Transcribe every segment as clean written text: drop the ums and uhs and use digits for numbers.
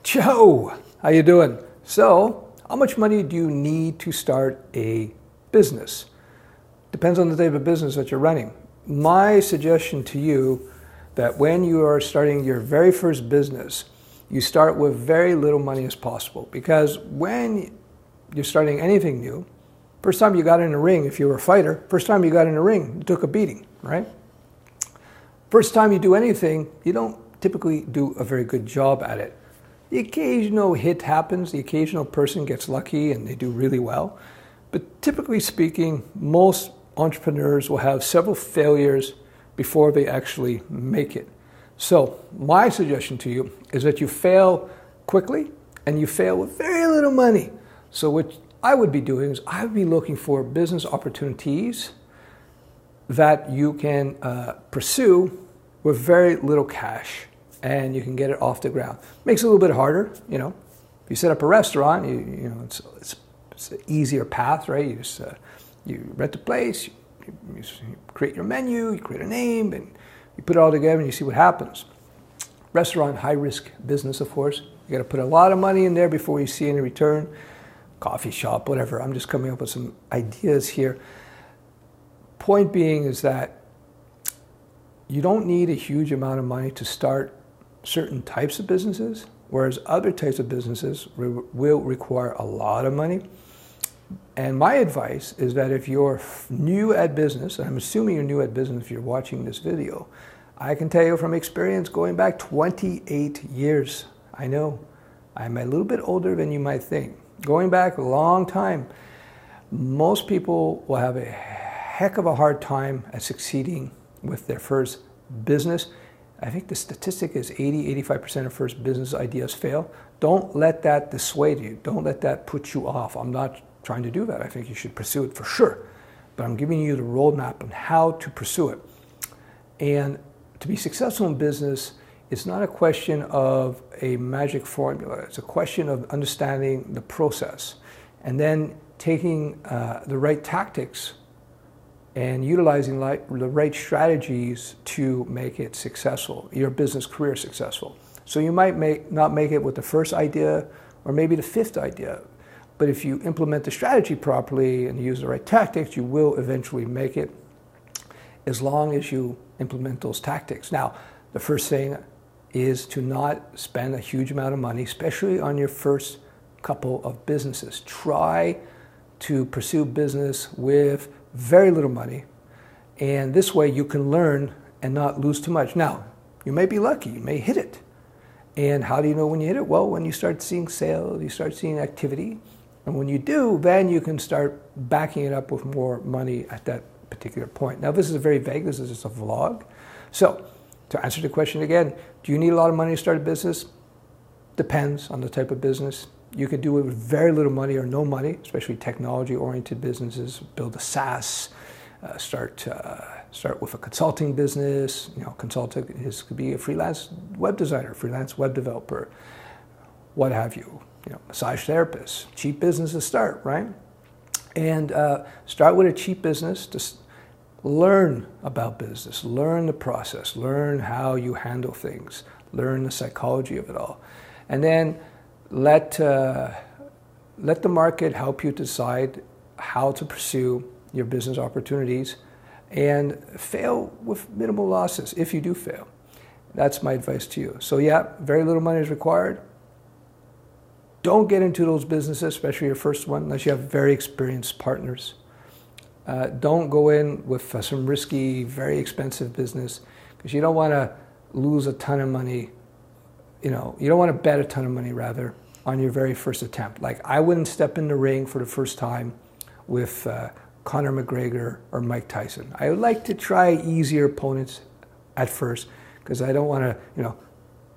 Joe, how you doing? So, how much money do you need to start a business? Depends on the type of business that you're running. My suggestion to you that when you are starting your very first business, you start with very little money as possible, because when you're starting anything new, first time you got in a ring, if you were a fighter, first time you got in a ring, you took a beating, right? First time you do anything, you don't typically do a very good job at it. The occasional hit happens, the occasional person gets lucky and they do really well. But typically speaking, most entrepreneurs will have several failures before they actually make it. So my suggestion to you is that you fail quickly and you fail with very little money. So what I would be doing is I would be looking for business opportunities that you can pursue with very little cash, and you can get it off the ground. Makes it a little bit harder, you know. If you set up a restaurant, it's an easier path, right? You just you rent a place, you create your menu, you create a name, and you put it all together and you see what happens. Restaurant, high risk business, of course. You got to put a lot of money in there before you see any return. Coffee shop, whatever. I'm just coming up with some ideas here. Point being is that you don't need a huge amount of money to start certain types of businesses, whereas other types of businesses will require a lot of money. And my advice is that if you're new at business, and I'm assuming you're new at business if you're watching this video, I can tell you from experience going back 28 years, I know I'm a little bit older than you might think. Going back a long time, most people will have a heck of a hard time at succeeding with their first business. I think the statistic is 80-85% of first business ideas fail. Don't let that dissuade you. Don't let that put you off. I'm not trying to do that. I think you should pursue it for sure. But I'm giving you the roadmap on how to pursue it. And to be successful in business, it's not a question of a magic formula. It's a question of understanding the process and then taking the right tactics and utilizing the right strategies to make it successful, your business career successful. So you might not make it with the first idea or maybe the fifth idea, but if you implement the strategy properly and use the right tactics, you will eventually make it, as long as you implement those tactics. Now, the first thing is to not spend a huge amount of money, especially on your first couple of businesses. Try to pursue business with very little money, and this way you can learn and not lose too much. Now, you may be lucky, you may hit it. And how do you know when you hit it? Well, when you start seeing sales, you start seeing activity, and when you do, then you can start backing it up with more money at that particular point. Now, this is very vague, this is just a vlog. So, to answer the question again, do you need a lot of money to start a business? Depends on the type of business. You can do it with very little money or no money, especially technology-oriented businesses. Build a SaaS, start with a consulting business. You know, consulting could be a freelance web designer, freelance web developer, what have you. You know, massage therapist, cheap business to start, right? And start with a cheap business to learn about business, learn the process, learn how you handle things, learn the psychology of it all, and then let the market help you decide how to pursue your business opportunities and fail with minimal losses if you do fail. That's my advice to you. So yeah, very little money is required. Don't get into those businesses, especially your first one, unless you have very experienced partners. Don't go in with some risky, very expensive business, because you don't want to lose a ton of money. You know, you don't want to bet a ton of money, rather, on your very first attempt. Like, I wouldn't step in the ring for the first time with Conor McGregor or Mike Tyson. I would like to try easier opponents at first, because I don't want to, don't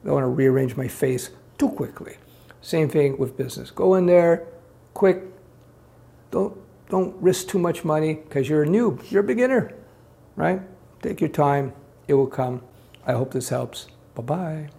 want to rearrange my face too quickly. Same thing with business. Go in there, quick. Don't risk too much money, because you're a noob. You're a beginner, right? Take your time. It will come. I hope this helps. Bye-bye.